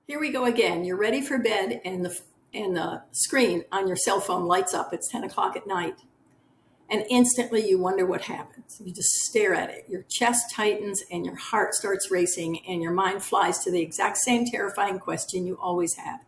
Here we go again. You're ready for bed and the screen on your cell phone lights up. It's 10 o'clock at night. And instantly you wonder what happens. You just stare at it. Your chest tightens and your heart starts racing and your mind flies to the exact same terrifying question you always have.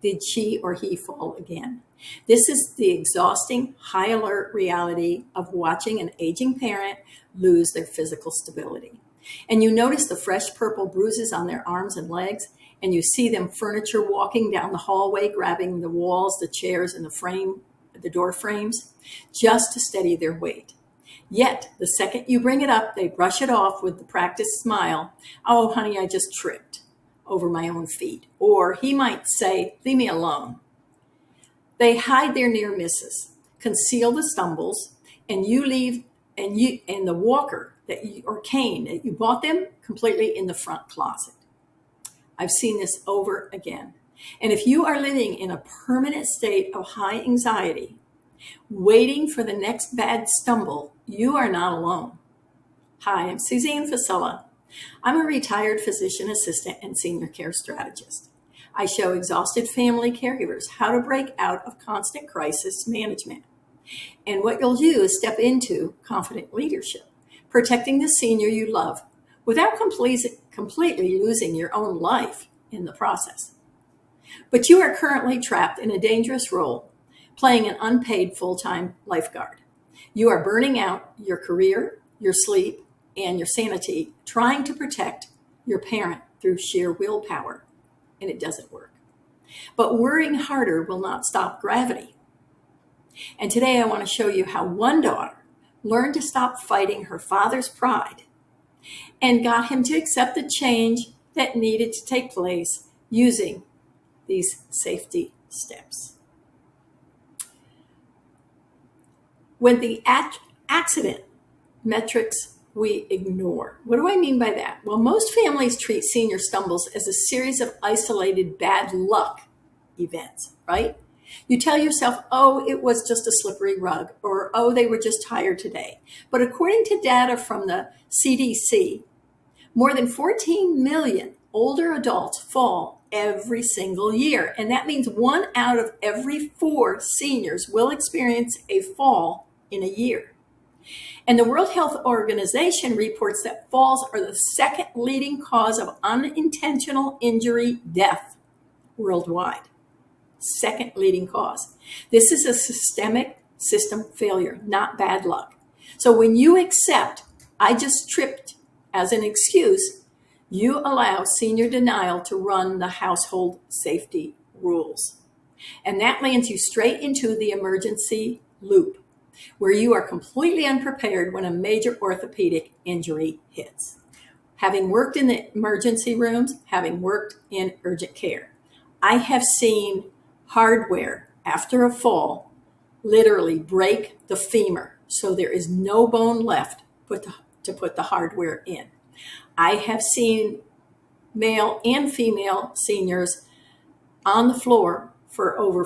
Did she or he fall again? This is the exhausting, high alert reality of watching an aging parent lose their physical stability. And you notice the fresh purple bruises on their arms and legs, and you see them furniture walking down the hallway, grabbing the walls, the chairs, and the door frames, just to steady their weight. Yet, the second you bring it up, they brush it off with the practiced smile. Oh, honey, I just tripped over my own feet. Or he might say, leave me alone. They hide their near misses, conceal the stumbles, and you leave and the walker or cane that you bought them completely in the front closet. I've seen this over again. And if you are living in a permanent state of high anxiety, waiting for the next bad stumble, you are not alone. Hi, I'm Suzanne Fasella. I'm a retired physician assistant and senior care strategist. I show exhausted family caregivers how to break out of constant crisis management. And what you'll do is step into confident leadership, protecting the senior you love without completely losing your own life in the process. But you are currently trapped in a dangerous role, playing an unpaid full-time lifeguard. You are burning out your career, your sleep, and your sanity, trying to protect your parent through sheer willpower, and it doesn't work. But worrying harder will not stop gravity. And today I want to show you how one daughter learned to stop fighting her father's pride and got him to accept the change that needed to take place using these safety steps. When the accident metrics we ignore. What do I mean by that? Well, most families treat senior stumbles as a series of isolated bad luck events, right? You tell yourself, oh, it was just a slippery rug, or oh, they were just tired today. But according to data from the CDC, more than 14 million older adults fall every single year. And that means 1 out of every 4 seniors will experience a fall in a year. And the World Health Organization reports that falls are the second leading cause of unintentional injury death worldwide. Second leading cause. This is a systemic system failure, not bad luck. So when you accept, I just tripped as an excuse, you allow senior denial to run the household safety rules. And that lands you straight into the emergency loop, where you are completely unprepared when a major orthopedic injury hits. Having worked in the emergency rooms, having worked in urgent care, I have seen hardware after a fall literally break the femur, so there is no bone left to put the hardware in. I have seen male and female seniors on the floor for over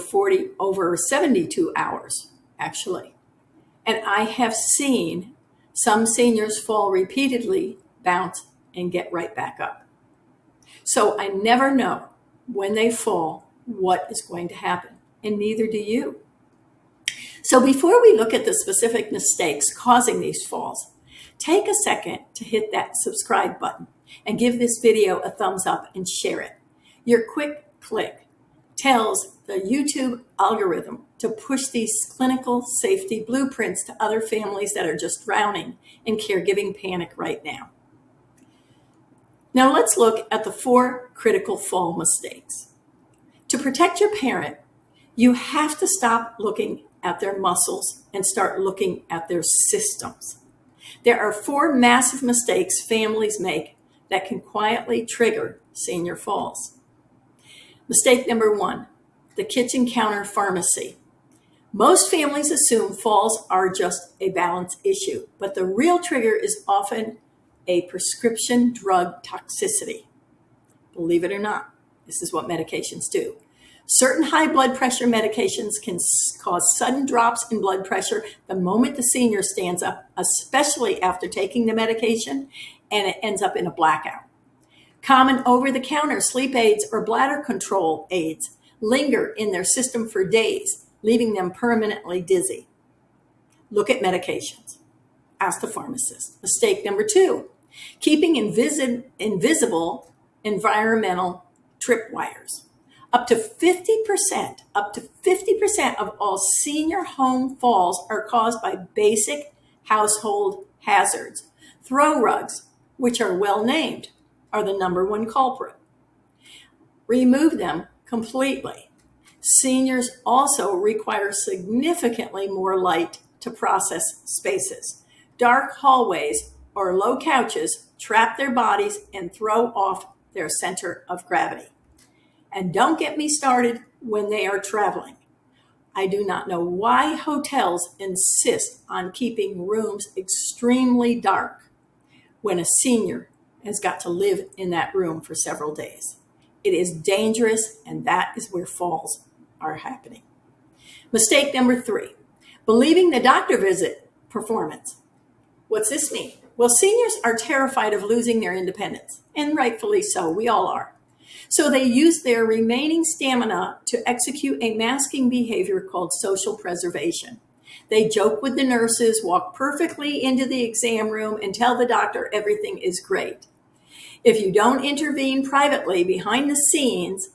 72 hours, actually. And I have seen some seniors fall repeatedly, bounce, and get right back up. So I never know when they fall what is going to happen, and neither do you. So before we look at the specific mistakes causing these falls, take a second to hit that subscribe button and give this video a thumbs up and share it. Your quick click tells the YouTube algorithm to push these clinical safety blueprints to other families that are just drowning in caregiving panic right now. Now let's look at the 4 critical fall mistakes. To protect your parent, you have to stop looking at their muscles and start looking at their systems. There are 4 massive mistakes families make that can quietly trigger senior falls. Mistake number 1, the kitchen counter pharmacy. Most families assume falls are just a balance issue, but the real trigger is often a prescription drug toxicity. Believe it or not, this is what medications do. Certain high blood pressure medications can cause sudden drops in blood pressure the moment the senior stands up, especially after taking the medication, and it ends up in a blackout. Common over-the-counter sleep aids or bladder control aids linger in their system for days, leaving them permanently dizzy. Look at medications. Ask the pharmacist. Mistake number 2, keeping invisible environmental tripwires. Up to 50% of all senior home falls are caused by basic household hazards. Throw rugs, which are well named, are the number 1 culprit. Remove them completely. Seniors also require significantly more light to process spaces. Dark hallways or low couches trap their bodies and throw off their center of gravity. And don't get me started when they are traveling. I do not know why hotels insist on keeping rooms extremely dark when a senior has got to live in that room for several days. It is dangerous, and that is where falls are happening. Mistake number 3, believing the doctor visit performance. What's this mean? Well, seniors are terrified of losing their independence, and rightfully so. We all are. So they use their remaining stamina to execute a masking behavior called social preservation. They joke with the nurses, walk perfectly into the exam room, and tell the doctor everything is great. If you don't intervene privately behind the scenes,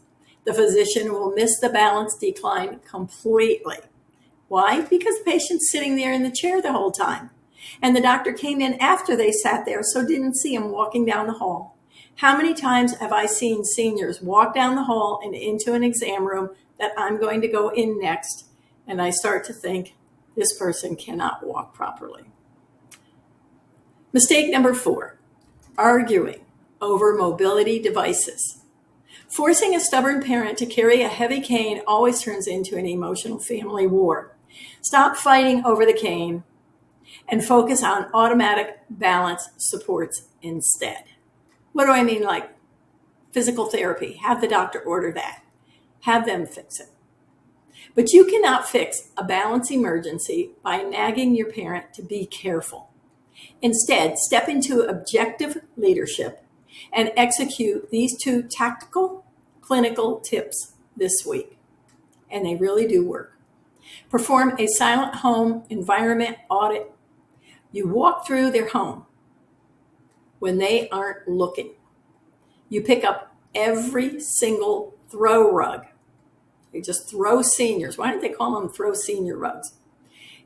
the physician will miss the balance decline completely. Why? Because the patient's sitting there in the chair the whole time. And the doctor came in after they sat there, so didn't see him walking down the hall. How many times have I seen seniors walk down the hall and into an exam room that I'm going to go in next, and I start to think, this person cannot walk properly. Mistake number 4, arguing over mobility devices. Forcing a stubborn parent to carry a heavy cane always turns into an emotional family war. Stop fighting over the cane and focus on automatic balance supports instead. What do I mean? Like physical therapy. Have the doctor order that. Have them fix it. But you cannot fix a balance emergency by nagging your parent to be careful. Instead, step into objective leadership and execute these 2 tactical clinical tips this week. And they really do work. Perform a silent home environment audit. You walk through their home when they aren't looking. You pick up every single throw rug. They just throw seniors. Why don't they call them throw senior rugs?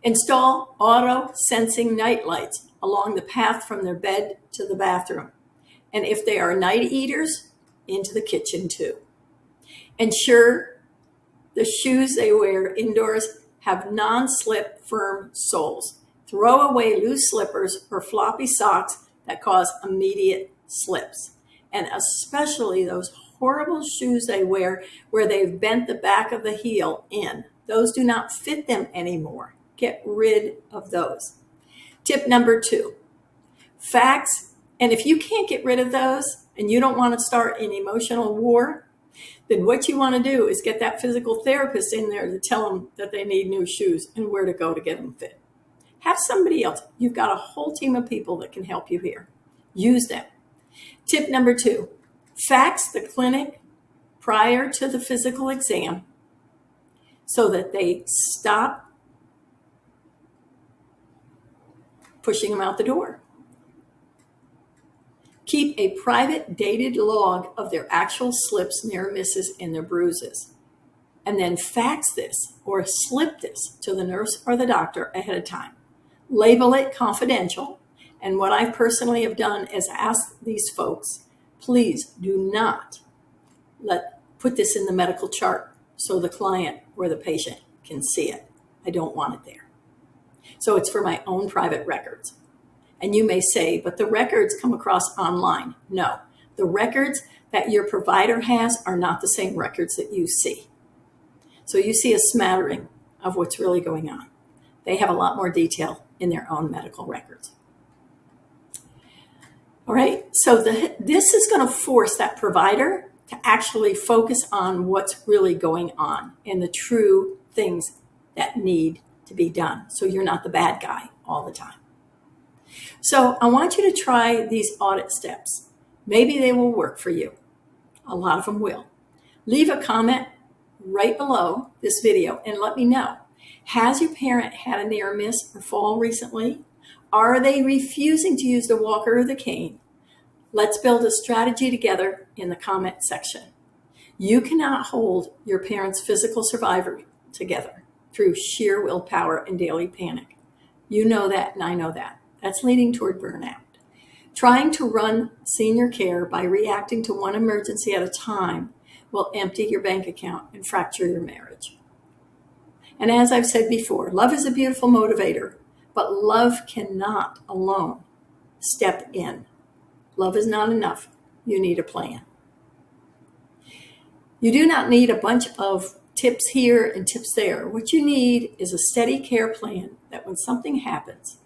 Install auto sensing night lights along the path from their bed to the bathroom. And if they are night eaters, into the kitchen too. Ensure the shoes they wear indoors have non-slip firm soles. Throw away loose slippers or floppy socks that cause immediate slips. And especially those horrible shoes they wear where they've bent the back of the heel in. Those do not fit them anymore. Get rid of those. Tip number 2, facts. And if you can't get rid of those and you don't want to start an emotional war, then what you want to do is get that physical therapist in there to tell them that they need new shoes and where to go to get them fit. Have somebody else. You've got a whole team of people that can help you here. Use them. Tip number 2, fax the clinic prior to the physical exam so that they stop pushing them out the door. Keep a private dated log of their actual slips, near misses, and their bruises. And then fax this or slip this to the nurse or the doctor ahead of time. Label it confidential. And what I personally have done is ask these folks, please do not put this in the medical chart so the client or the patient can see it. I don't want it there. So it's for my own private records. And you may say, but the records come across online. No, the records that your provider has are not the same records that you see. So you see a smattering of what's really going on. They have a lot more detail in their own medical records. All right, so this is going to force that provider to actually focus on what's really going on and the true things that need to be done. So you're not the bad guy all the time. So I want you to try these audit steps. Maybe they will work for you. A lot of them will. Leave a comment right below this video and let me know. Has your parent had a near miss or fall recently? Are they refusing to use the walker or the cane? Let's build a strategy together in the comment section. You cannot hold your parents' physical survival together through sheer willpower and daily panic. You know that, and I know that. That's leading toward burnout. Trying to run senior care by reacting to one emergency at a time will empty your bank account and fracture your marriage. And as I've said before, love is a beautiful motivator, but love cannot alone step in. Love is not enough. You need a plan. You do not need a bunch of tips here and tips there. What you need is a steady care plan that when something happens,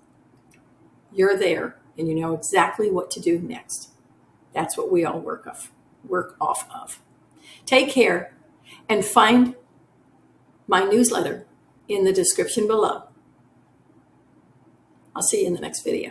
you're there and you know exactly what to do next. That's what we all work off of. Take care and find my newsletter in the description below. I'll see you in the next video.